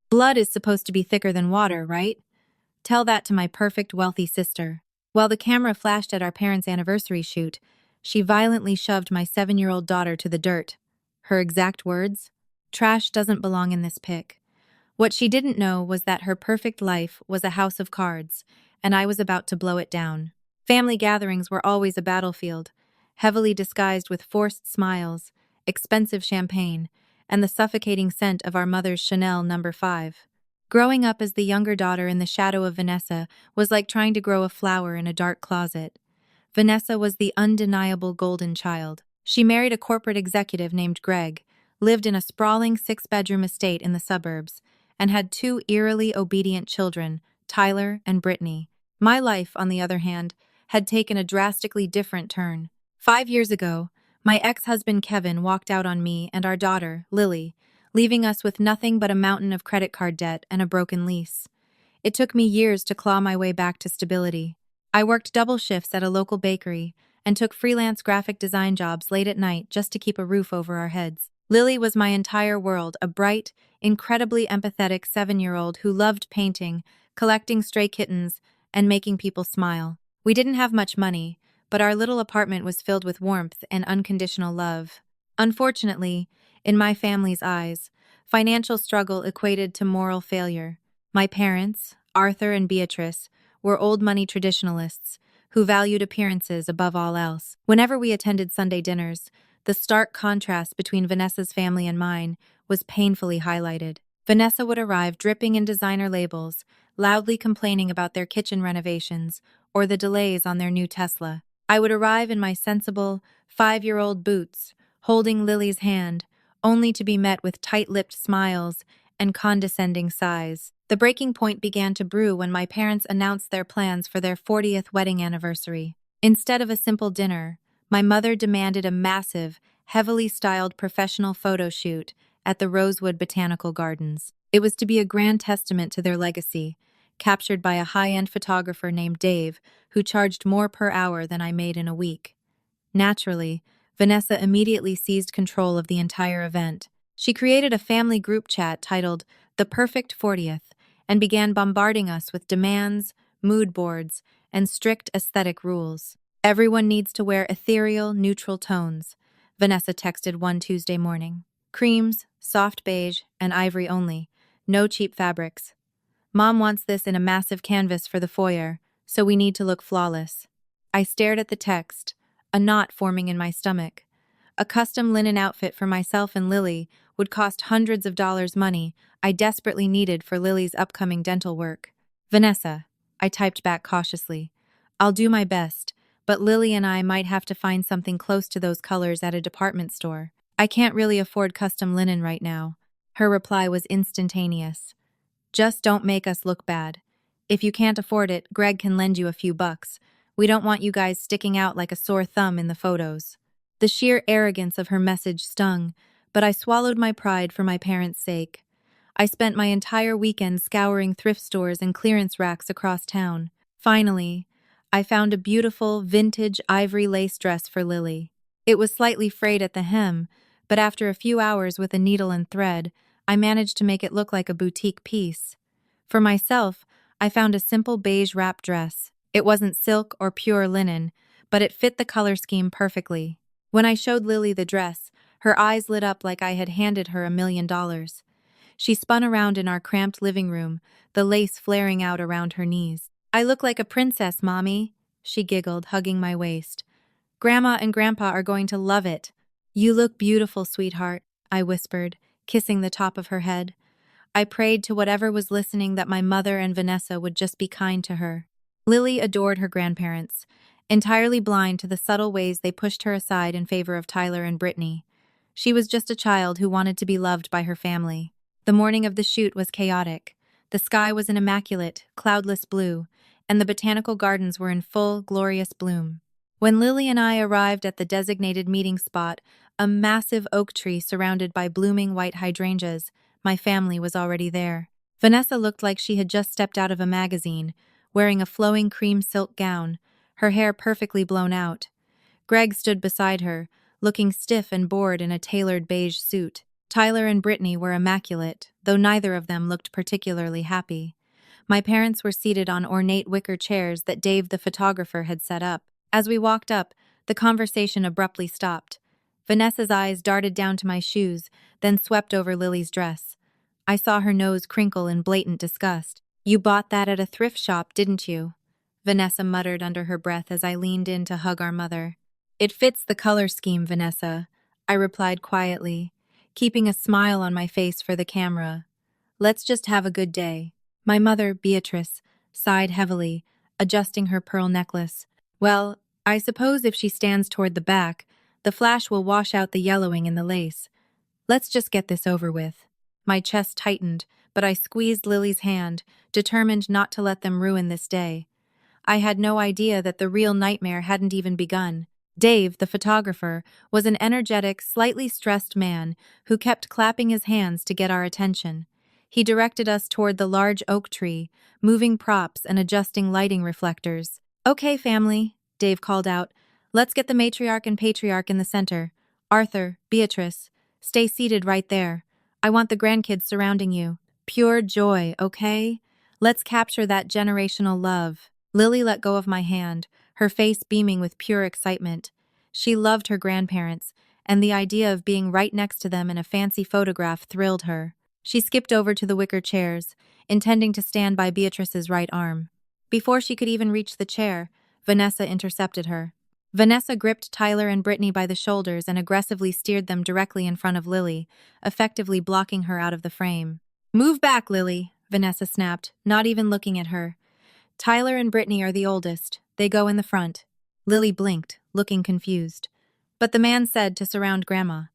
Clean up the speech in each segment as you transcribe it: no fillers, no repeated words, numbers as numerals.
Blood is supposed to be thicker than water, right? Tell that to my perfect, wealthy sister. While the camera flashed at our parents' anniversary shoot, she violently shoved my 7-year-old daughter to the dirt. Her exact words? Trash doesn't belong in this pic. What she didn't know was that her perfect life was a house of cards, and I was about to blow it down. Family gatherings were always a battlefield, heavily disguised with forced smiles, expensive champagne, and the suffocating scent of our mother's Chanel No. 5. Growing up as the younger daughter in the shadow of Vanessa was like trying to grow a flower in a dark closet. Vanessa was the undeniable golden child. She married a corporate executive named Greg, lived in a sprawling 6-bedroom estate in the suburbs, and had 2 eerily obedient children, Tyler and Brittany. My life, on the other hand, had taken a drastically different turn. 5 years ago, my ex-husband Kevin walked out on me and our daughter, Lily, leaving us with nothing but a mountain of credit card debt and a broken lease. It took me years to claw my way back to stability. I worked double shifts at a local bakery and took freelance graphic design jobs late at night just to keep a roof over our heads. Lily was my entire world, a bright, incredibly empathetic 7-year-old who loved painting, collecting stray kittens, and making people smile. We didn't have much money, but our little apartment was filled with warmth and unconditional love. Unfortunately, in my family's eyes, financial struggle equated to moral failure. My parents, Arthur and Beatrice, were old money traditionalists who valued appearances above all else. Whenever we attended Sunday dinners, the stark contrast between Vanessa's family and mine was painfully highlighted. Vanessa would arrive dripping in designer labels, loudly complaining about their kitchen renovations or the delays on their new Tesla. I would arrive in my sensible, 5-year-old boots, holding Lily's hand, only to be met with tight-lipped smiles and condescending sighs. The breaking point began to brew when my parents announced their plans for their 40th wedding anniversary. Instead of a simple dinner, my mother demanded a massive, heavily styled professional photo shoot at the Rosewood Botanical Gardens. It was to be a grand testament to their legacy, captured by a high-end photographer named Dave, who charged more per hour than I made in a week. Naturally, Vanessa immediately seized control of the entire event. She created a family group chat titled The Perfect 40th and began bombarding us with demands, mood boards, and strict aesthetic rules. Everyone needs to wear ethereal, neutral tones, Vanessa texted one Tuesday morning. Creams, soft beige, and ivory only. No cheap fabrics. Mom wants this in a massive canvas for the foyer, so we need to look flawless. I stared at the text, a knot forming in my stomach. A custom linen outfit for myself and Lily would cost hundreds of dollars money I desperately needed for Lily's upcoming dental work. Vanessa, I typed back cautiously. I'll do my best, but Lily and I might have to find something close to those colors at a department store. I can't really afford custom linen right now. Her reply was instantaneous. Just don't make us look bad. If you can't afford it, Greg can lend you a few bucks. We don't want you guys sticking out like a sore thumb in the photos. The sheer arrogance of her message stung, but I swallowed my pride for my parents' sake. I spent my entire weekend scouring thrift stores and clearance racks across town. Finally, I found a beautiful, vintage ivory lace dress for Lily. It was slightly frayed at the hem, but after a few hours with a needle and thread, I managed to make it look like a boutique piece. For myself, I found a simple beige wrap dress. It wasn't silk or pure linen, but it fit the color scheme perfectly. When I showed Lily the dress, her eyes lit up like I had handed her $1 million. She spun around in our cramped living room, the lace flaring out around her knees. I look like a princess, Mommy, she giggled, hugging my waist. Grandma and Grandpa are going to love it. You look beautiful, sweetheart, I whispered, kissing the top of her head. I prayed to whatever was listening that my mother and Vanessa would just be kind to her. Lily adored her grandparents, entirely blind to the subtle ways they pushed her aside in favor of Tyler and Brittany. She was just a child who wanted to be loved by her family. The morning of the shoot was chaotic. The sky was an immaculate, cloudless blue, and the botanical gardens were in full, glorious bloom. When Lily and I arrived at the designated meeting spot, a massive oak tree surrounded by blooming white hydrangeas, my family was already there. Vanessa looked like she had just stepped out of a magazine, wearing a flowing cream silk gown, her hair perfectly blown out. Greg stood beside her, looking stiff and bored in a tailored beige suit. Tyler and Brittany were immaculate, though neither of them looked particularly happy. My parents were seated on ornate wicker chairs that Dave the photographer had set up. As we walked up, the conversation abruptly stopped. Vanessa's eyes darted down to my shoes, then swept over Lily's dress. I saw her nose crinkle in blatant disgust. "You bought that at a thrift shop, didn't you?" Vanessa muttered under her breath as I leaned in to hug our mother. "It fits the color scheme, Vanessa," I replied quietly, keeping a smile on my face for the camera. "Let's just have a good day." My mother, Beatrice, sighed heavily, adjusting her pearl necklace. "Well, I suppose if she stands toward the back, the flash will wash out the yellowing in the lace. Let's just get this over with." My chest tightened, but I squeezed Lily's hand, determined not to let them ruin this day. I had no idea that the real nightmare hadn't even begun. Dave, the photographer, was an energetic, slightly stressed man who kept clapping his hands to get our attention. He directed us toward the large oak tree, moving props and adjusting lighting reflectors. "Okay, family," Dave called out. "Let's get the matriarch and patriarch in the center. Arthur, Beatrice, stay seated right there. I want the grandkids surrounding you. Pure joy, okay? Let's capture that generational love." Lily let go of my hand, her face beaming with pure excitement. She loved her grandparents, and the idea of being right next to them in a fancy photograph thrilled her. She skipped over to the wicker chairs, intending to stand by Beatrice's right arm. Before she could even reach the chair, Vanessa intercepted her. Vanessa gripped Tyler and Brittany by the shoulders and aggressively steered them directly in front of Lily, effectively blocking her out of the frame. "Move back, Lily," Vanessa snapped, not even looking at her. "Tyler and Brittany are the oldest. They go in the front." Lily blinked, looking confused. "But the man said to surround Grandma.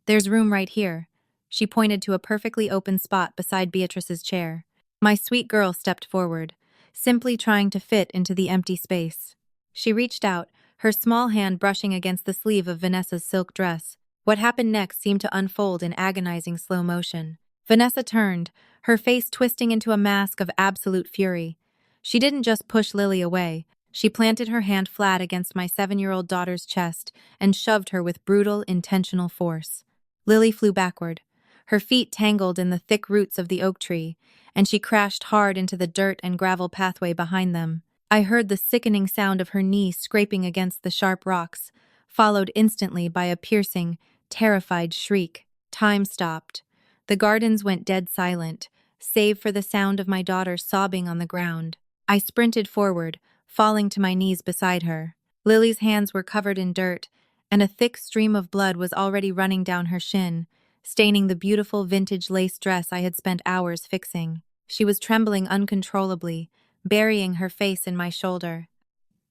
There's room right here." She pointed to a perfectly open spot beside Beatrice's chair. My sweet girl stepped forward, simply trying to fit into the empty space. She reached out, her small hand brushing against the sleeve of Vanessa's silk dress. What happened next seemed to unfold in agonizing slow motion. Vanessa turned, her face twisting into a mask of absolute fury. She didn't just push Lily away. She planted her hand flat against my 7-year-old daughter's chest and shoved her with brutal, intentional force. Lily flew backward. Her feet tangled in the thick roots of the oak tree, and she crashed hard into the dirt and gravel pathway behind them. I heard the sickening sound of her knee scraping against the sharp rocks, followed instantly by a piercing, terrified shriek. Time stopped. The gardens went dead silent, save for the sound of my daughter sobbing on the ground. I sprinted forward, falling to my knees beside her. Lily's hands were covered in dirt, and a thick stream of blood was already running down her shin, staining the beautiful vintage lace dress I had spent hours fixing. She was trembling uncontrollably, burying her face in my shoulder.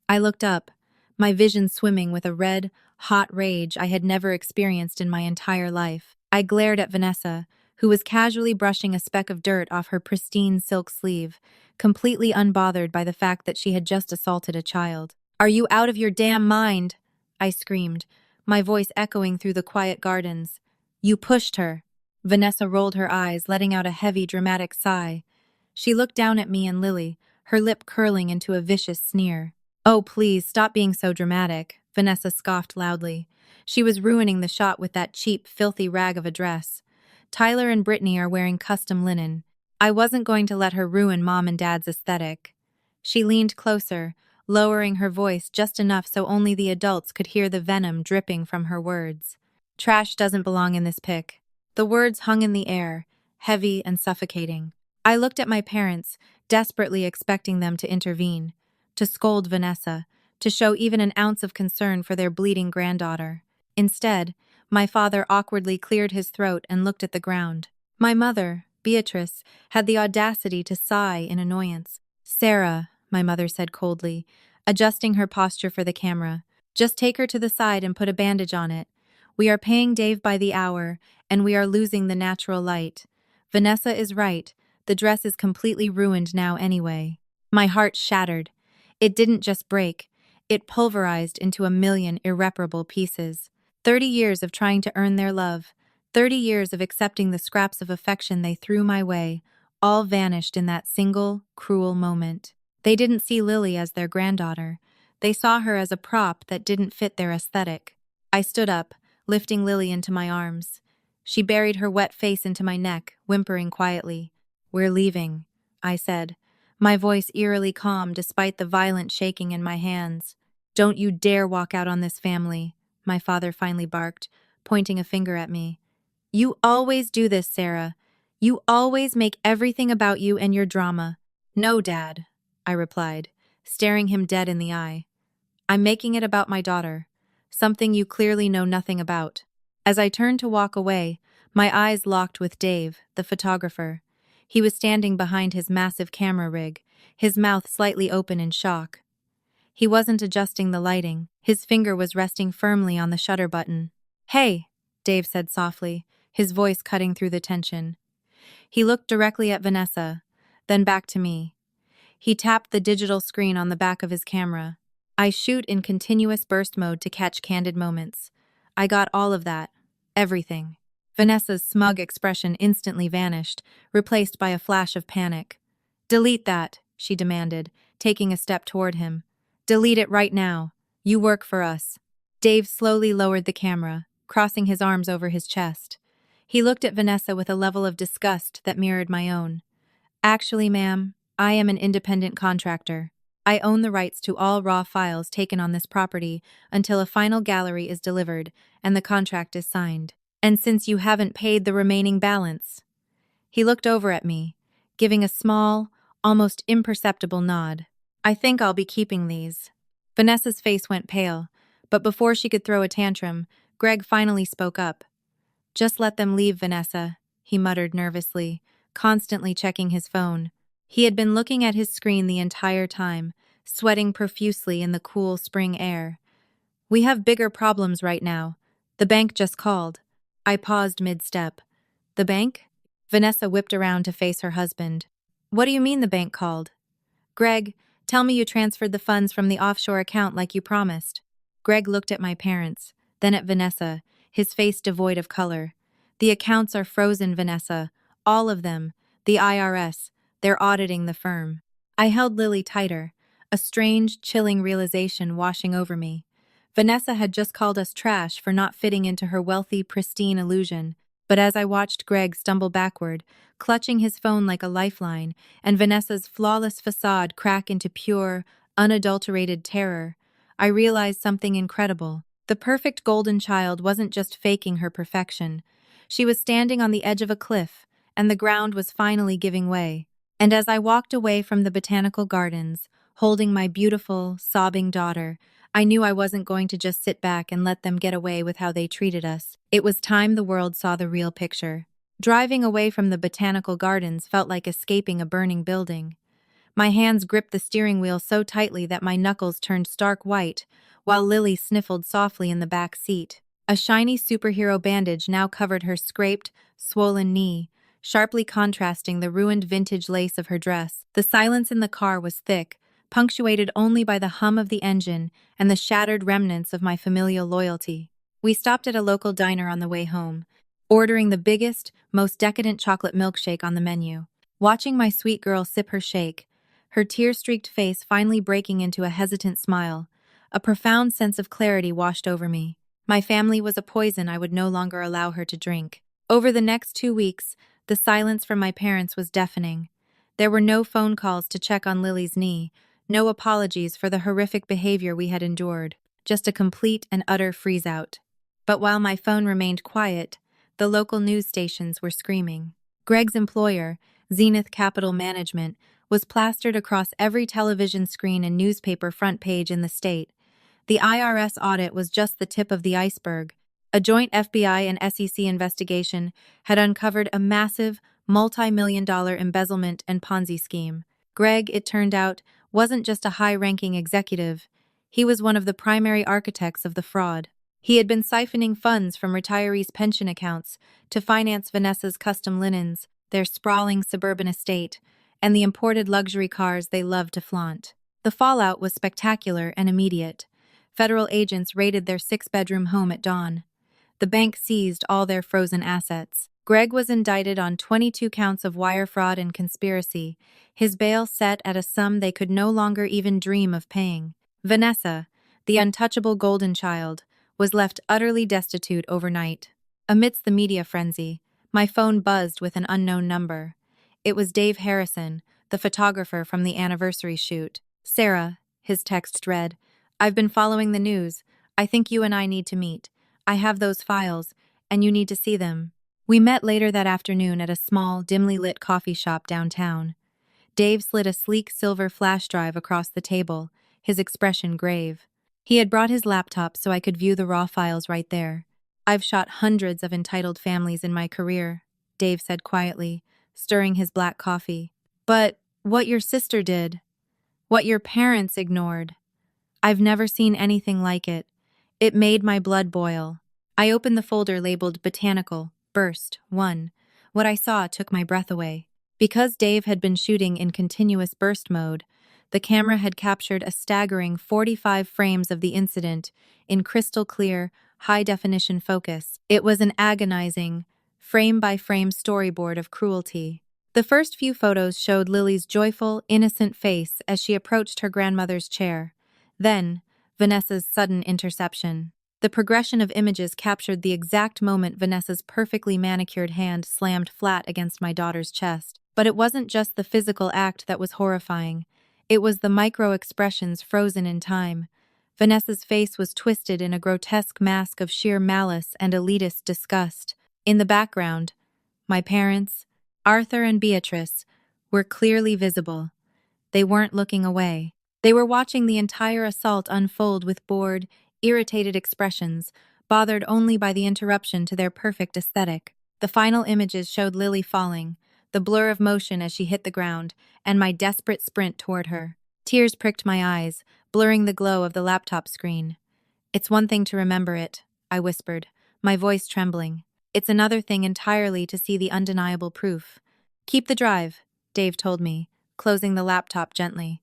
I looked up, my vision swimming with a red, hot rage I had never experienced in my entire life. I glared at Vanessa, who was casually brushing a speck of dirt off her pristine silk sleeve, completely unbothered by the fact that she had just assaulted a child. "Are you out of your damn mind?" I screamed, my voice echoing through the quiet gardens. "You pushed her." Vanessa rolled her eyes, letting out a heavy, dramatic sigh. She looked down at me and Lily, her lip curling into a vicious sneer. "Oh, please, stop being so dramatic," Vanessa scoffed loudly. She was ruining the shot with that cheap, filthy rag of a dress. "Tyler and Brittany are wearing custom linen. I wasn't going to let her ruin Mom and Dad's aesthetic." She leaned closer, lowering her voice just enough so only the adults could hear the venom dripping from her words. "Trash doesn't belong in this pic." The words hung in the air, heavy and suffocating. I looked at my parents, desperately expecting them to intervene, to scold Vanessa, to show even an ounce of concern for their bleeding granddaughter. Instead, my father awkwardly cleared his throat and looked at the ground. My mother, Beatrice, had the audacity to sigh in annoyance. "Sarah," my mother said coldly, adjusting her posture for the camera, "just take her to the side and put a bandage on it. We are paying Dave by the hour, and we are losing the natural light. Vanessa is right. The dress is completely ruined now anyway." My heart shattered. It didn't just break. It pulverized into a million irreparable pieces. 30 years of trying to earn their love, 30 years of accepting the scraps of affection they threw my way, all vanished in that single, cruel moment. They didn't see Lily as their granddaughter. They saw her as a prop that didn't fit their aesthetic. I stood up, lifting Lily into my arms. She buried her wet face into my neck, whimpering quietly. "We're leaving," I said, my voice eerily calm despite the violent shaking in my hands. "Don't you dare walk out on this family," my father finally barked, pointing a finger at me. "You always do this, Sarah. You always make everything about you and your drama." "No, Dad," I replied, staring him dead in the eye. "I'm making it about my daughter, something you clearly know nothing about." As I turned to walk away, my eyes locked with Dave, the photographer. He was standing behind his massive camera rig, his mouth slightly open in shock. He wasn't adjusting the lighting. His finger was resting firmly on the shutter button. "Hey," Dave said softly, his voice cutting through the tension. He looked directly at Vanessa, then back to me. He tapped the digital screen on the back of his camera. I shoot in continuous burst mode to catch candid moments. I got all of that. Everything. Vanessa's smug expression instantly vanished, replaced by a flash of panic. "Delete that," she demanded, taking a step toward him. "Delete it right now. You work for us." Dave slowly lowered the camera, crossing his arms over his chest. He looked at Vanessa with a level of disgust that mirrored my own. "Actually, ma'am, I am an independent contractor. I own the rights to all raw files taken on this property until a final gallery is delivered and the contract is signed. And since you haven't paid the remaining balance..." He looked over at me, giving a small, almost imperceptible nod. "I think I'll be keeping these." Vanessa's face went pale, but before she could throw a tantrum, Greg finally spoke up. "Just let them leave, Vanessa," he muttered nervously, constantly checking his phone. He had been looking at his screen the entire time, sweating profusely in the cool spring air. "We have bigger problems right now. The bank just called." I paused mid-step. "The bank?" Vanessa whipped around to face her husband. "What do you mean the bank called?" "Greg, tell me you transferred the funds from the offshore account like you promised." Greg looked at my parents, then at Vanessa, his face devoid of color. "The accounts are frozen, Vanessa. All of them. The IRS. They're auditing the firm." I held Lily tighter, a strange, chilling realization washing over me. Vanessa had just called us trash for not fitting into her wealthy, pristine illusion. But as I watched Greg stumble backward, clutching his phone like a lifeline, and Vanessa's flawless facade crack into pure, unadulterated terror, I realized something incredible. The perfect golden child wasn't just faking her perfection. She was standing on the edge of a cliff, and the ground was finally giving way. And as I walked away from the botanical gardens, holding my beautiful, sobbing daughter, I knew I wasn't going to just sit back and let them get away with how they treated us. It was time the world saw the real picture. Driving away from the botanical gardens felt like escaping a burning building. My hands gripped the steering wheel so tightly that my knuckles turned stark white, while Lily sniffled softly in the back seat. A shiny superhero bandage now covered her scraped, swollen knee, sharply contrasting the ruined vintage lace of her dress. The silence in the car was thick, punctuated only by the hum of the engine and the shattered remnants of my familial loyalty. We stopped at a local diner on the way home, ordering the biggest, most decadent chocolate milkshake on the menu. Watching my sweet girl sip her shake, her tear-streaked face finally breaking into a hesitant smile, a profound sense of clarity washed over me. My family was a poison I would no longer allow her to drink. Over the next 2 weeks, the silence from my parents was deafening. There were no phone calls to check on Lily's knee, no apologies for the horrific behavior we had endured, just a complete and utter freeze-out. But while my phone remained quiet, the local news stations were screaming. Greg's employer, Zenith Capital Management, was plastered across every television screen and newspaper front page in the state. The IRS audit was just the tip of the iceberg. A joint FBI and SEC investigation had uncovered a massive, multi-million-dollar embezzlement and Ponzi scheme. Greg, it turned out, wasn't just a high-ranking executive. He was one of the primary architects of the fraud. He had been siphoning funds from retirees' pension accounts to finance Vanessa's custom linens, their sprawling suburban estate, and the imported luxury cars they loved to flaunt. The fallout was spectacular and immediate. Federal agents raided their 6-bedroom home at dawn. The bank seized all their frozen assets. Greg was indicted on 22 counts of wire fraud and conspiracy, his bail set at a sum they could no longer even dream of paying. Vanessa, the untouchable golden child, was left utterly destitute overnight. Amidst the media frenzy, my phone buzzed with an unknown number. It was Dave Harrison, the photographer from the anniversary shoot. "Sarah," his text read, "I've been following the news. I think you and I need to meet. I have those files, and you need to see them." We met later that afternoon at a small, dimly lit coffee shop downtown. Dave slid a sleek silver flash drive across the table, his expression grave. He had brought his laptop so I could view the raw files right there. "I've shot hundreds of entitled families in my career," Dave said quietly, stirring his black coffee. "But what your sister did, what your parents ignored, I've never seen anything like it. It made my blood boil." I opened the folder labeled Botanical, Burst, 1. What I saw took my breath away. Because Dave had been shooting in continuous burst mode, the camera had captured a staggering 45 frames of the incident in crystal clear, high-definition focus. It was an agonizing, frame-by-frame storyboard of cruelty. The first few photos showed Lily's joyful, innocent face as she approached her grandmother's chair. Then, Vanessa's sudden interception. The progression of images captured the exact moment Vanessa's perfectly manicured hand slammed flat against my daughter's chest. But it wasn't just the physical act that was horrifying. It was the micro-expressions frozen in time. Vanessa's face was twisted in a grotesque mask of sheer malice and elitist disgust. In the background, my parents, Arthur and Beatrice, were clearly visible. They weren't looking away. They were watching the entire assault unfold with bored, irritated expressions, bothered only by the interruption to their perfect aesthetic. The final images showed Lily falling, the blur of motion as she hit the ground, and my desperate sprint toward her. Tears pricked my eyes, blurring the glow of the laptop screen. "It's one thing to remember it," I whispered, my voice trembling. "It's another thing entirely to see the undeniable proof." "Keep the drive," Dave told me, closing the laptop gently.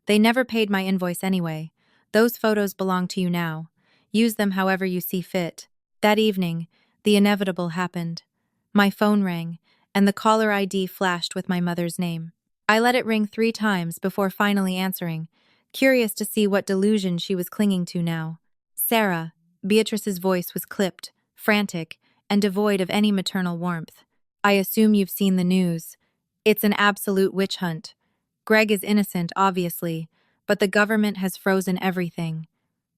"They never paid my invoice anyway. Those photos belong to you now. Use them however you see fit." That evening, the inevitable happened. My phone rang, and the caller ID flashed with my mother's name. I let it ring 3 times before finally answering, curious to see what delusion she was clinging to now. "Sarah," Beatrice's voice was clipped, frantic, and devoid of any maternal warmth. "I assume you've seen the news. It's an absolute witch hunt. Greg is innocent, obviously, but the government has frozen everything.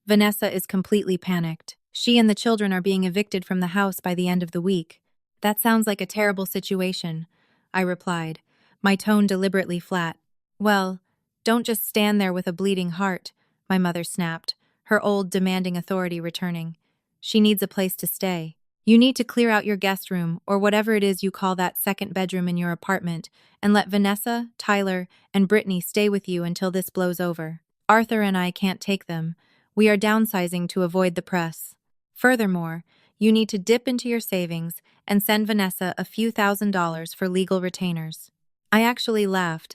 Vanessa is completely panicked. She and the children are being evicted from the house by the end of the week." "That sounds like a terrible situation," I replied, my tone deliberately flat. "Well, don't just stand there with a bleeding heart," my mother snapped, her old demanding authority returning. "She needs a place to stay. You need to clear out your guest room, or whatever it is you call that second bedroom in your apartment, and let Vanessa, Tyler, and Brittany stay with you until this blows over. Arthur and I can't take them. We are downsizing to avoid the press. Furthermore, you need to dip into your savings and send Vanessa a few $1,000s for legal retainers." I actually laughed,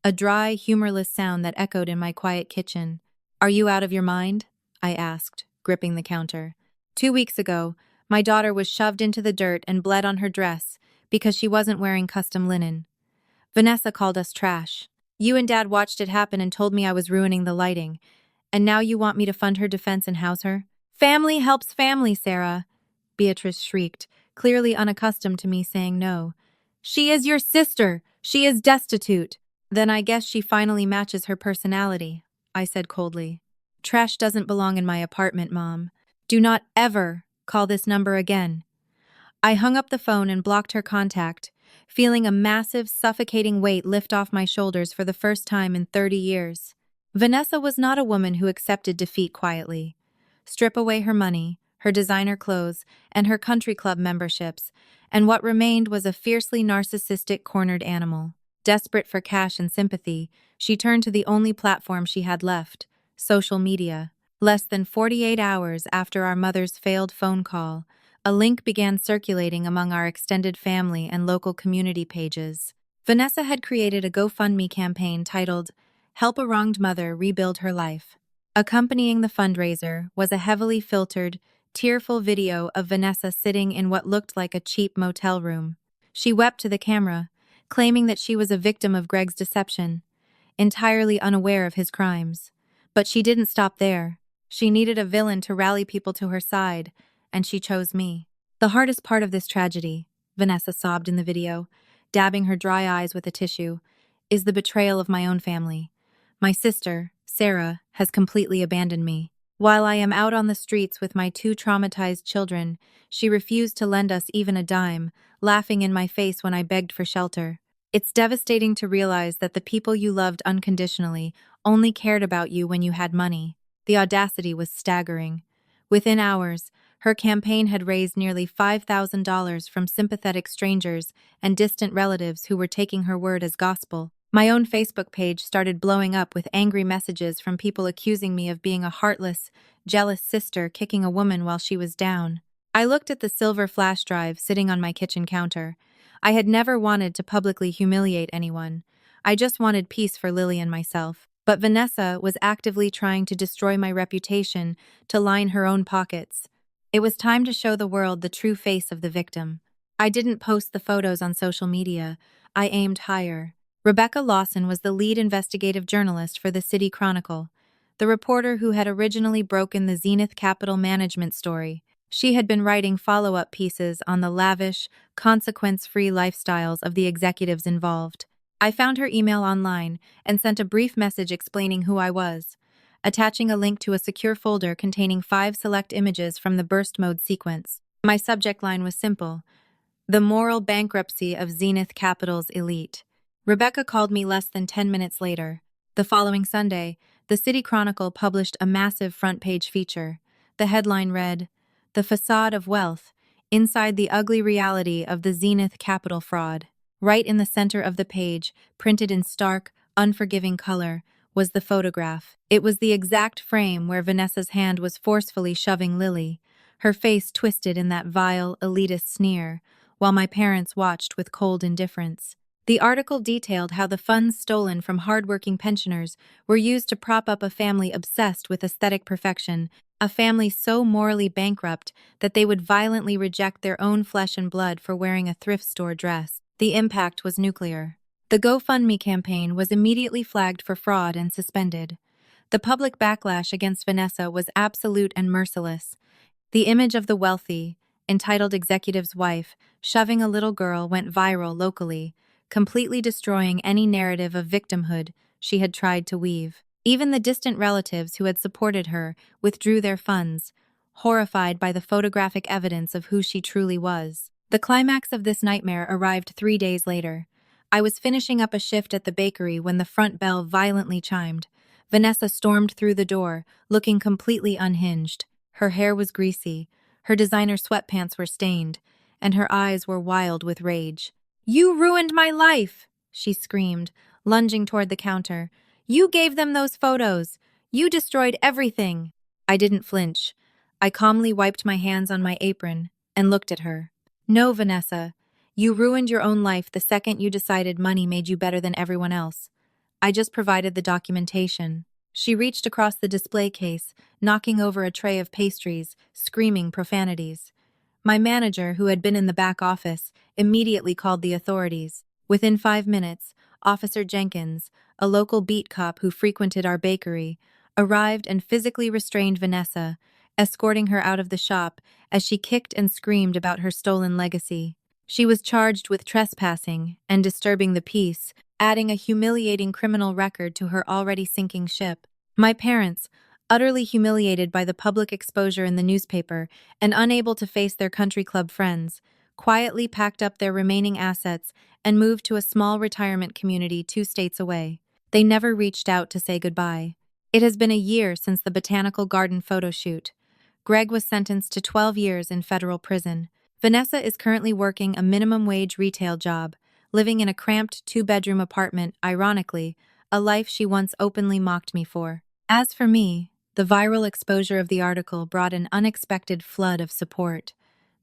a dry, humorless sound that echoed in my quiet kitchen. "Are you out of your mind?" I asked, gripping the counter. 2 weeks ago, my daughter was shoved into the dirt and bled on her dress because she wasn't wearing custom linen. Vanessa called us trash. You and Dad watched it happen and told me I was ruining the lighting. And now you want me to fund her defense and house her? "Family helps family, Sarah," Beatrice shrieked, clearly unaccustomed to me saying no. "She is your sister. She is destitute." "Then I guess she finally matches her personality," I said coldly. "Trash doesn't belong in my apartment, Mom. Do not ever call this number again." I hung up the phone and blocked her contact, feeling a massive, suffocating weight lift off my shoulders for the first time in 30 years. Vanessa was not a woman who accepted defeat quietly. Strip away her money, her designer clothes, and her country club memberships, and what remained was a fiercely narcissistic cornered animal. Desperate for cash and sympathy, she turned to the only platform she had left, social media. Less than 48 hours after our mother's failed phone call, a link began circulating among our extended family and local community pages. Vanessa had created a GoFundMe campaign titled, "Help a Wronged Mother Rebuild Her Life." Accompanying the fundraiser was a heavily filtered, tearful video of Vanessa sitting in what looked like a cheap motel room. She wept to the camera, claiming that she was a victim of Greg's deception, entirely unaware of his crimes. But she didn't stop there. She needed a villain to rally people to her side, and she chose me. The hardest part of this tragedy, Vanessa sobbed in the video, dabbing her dry eyes with a tissue, is the betrayal of my own family. My sister, Sarah, has completely abandoned me. While I am out on the streets with my two traumatized children, she refused to lend us even a dime, laughing in my face when I begged for shelter. It's devastating to realize that the people you loved unconditionally only cared about you when you had money. The audacity was staggering. Within hours, her campaign had raised nearly $5,000 from sympathetic strangers and distant relatives who were taking her word as gospel. My own Facebook page started blowing up with angry messages from people accusing me of being a heartless, jealous sister kicking a woman while she was down. I looked at the silver flash drive sitting on my kitchen counter. I had never wanted to publicly humiliate anyone. I just wanted peace for Lily and myself. But Vanessa was actively trying to destroy my reputation to line her own pockets. It was time to show the world the true face of the victim. I didn't post the photos on social media. I aimed higher. Rebecca Lawson was the lead investigative journalist for the City Chronicle, the reporter who had originally broken the Zenith Capital Management story. She had been writing follow-up pieces on the lavish, consequence-free lifestyles of the executives involved. I found her email online and sent a brief message explaining who I was, attaching a link to a secure folder containing 5 select images from the burst mode sequence. My subject line was simple: the moral bankruptcy of Zenith Capital's elite. Rebecca called me less than 10 minutes later. The following Sunday, the City Chronicle published a massive front-page feature. The headline read, "The Facade of Wealth, Inside the Ugly Reality of the Zenith Capital Fraud." Right in the center of the page, printed in stark, unforgiving color, was the photograph. It was the exact frame where Vanessa's hand was forcefully shoving Lily, her face twisted in that vile, elitist sneer, while my parents watched with cold indifference. The article detailed how the funds stolen from hardworking pensioners were used to prop up a family obsessed with aesthetic perfection, a family so morally bankrupt that they would violently reject their own flesh and blood for wearing a thrift store dress. The impact was nuclear. The GoFundMe campaign was immediately flagged for fraud and suspended. The public backlash against Vanessa was absolute and merciless. The image of the wealthy, entitled executive's wife, shoving a little girl went viral locally, completely destroying any narrative of victimhood she had tried to weave. Even the distant relatives who had supported her withdrew their funds, horrified by the photographic evidence of who she truly was. The climax of this nightmare arrived 3 days later. I was finishing up a shift at the bakery when the front bell violently chimed. Vanessa stormed through the door, looking completely unhinged. Her hair was greasy, her designer sweatpants were stained, and her eyes were wild with rage. "You ruined my life!" she screamed, lunging toward the counter. "You gave them those photos! You destroyed everything!" I didn't flinch. I calmly wiped my hands on my apron and looked at her. "No, Vanessa. You ruined your own life the second you decided money made you better than everyone else. I just provided the documentation." She reached across the display case, knocking over a tray of pastries, screaming profanities. My manager, who had been in the back office, immediately called the authorities. Within 5 minutes, Officer Jenkins, a local beat cop who frequented our bakery, arrived and physically restrained Vanessa, escorting her out of the shop as she kicked and screamed about her stolen legacy. She was charged with trespassing and disturbing the peace, adding a humiliating criminal record to her already sinking ship. My parents, utterly humiliated by the public exposure in the newspaper and unable to face their country club friends, quietly packed up their remaining assets and moved to a small retirement community 2 states away. They never reached out to say goodbye. It has been a year since the Botanical Garden photo shoot. Greg was sentenced to 12 years in federal prison. Vanessa is currently working a minimum-wage retail job, living in a cramped 2-bedroom apartment, ironically, a life she once openly mocked me for. As for me, the viral exposure of the article brought an unexpected flood of support.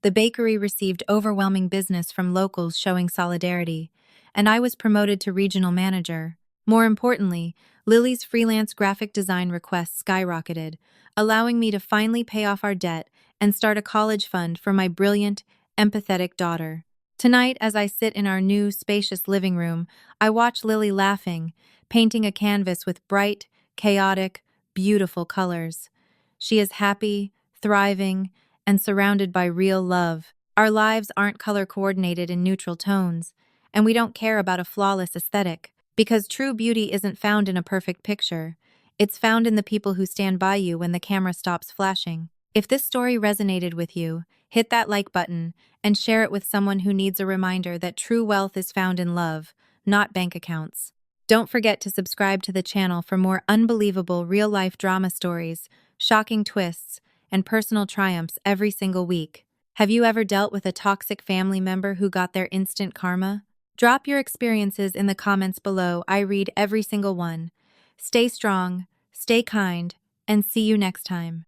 The bakery received overwhelming business from locals showing solidarity, and I was promoted to regional manager. More importantly, Lily's freelance graphic design requests skyrocketed, allowing me to finally pay off our debt and start a college fund for my brilliant, empathetic daughter. Tonight, as I sit in our new, spacious living room, I watch Lily laughing, painting a canvas with bright, chaotic, beautiful colors. She is happy, thriving, and surrounded by real love. Our lives aren't color coordinated in neutral tones, and we don't care about a flawless aesthetic, because true beauty isn't found in a perfect picture. It's found in the people who stand by you when the camera stops flashing. If this story resonated with you, hit that like button and share it with someone who needs a reminder that true wealth is found in love, not bank accounts. Don't forget to subscribe to the channel for more unbelievable real-life drama stories, shocking twists, and personal triumphs every single week. Have you ever dealt with a toxic family member who got their instant karma? Drop your experiences in the comments below. I read every single one. Stay strong, stay kind, and see you next time.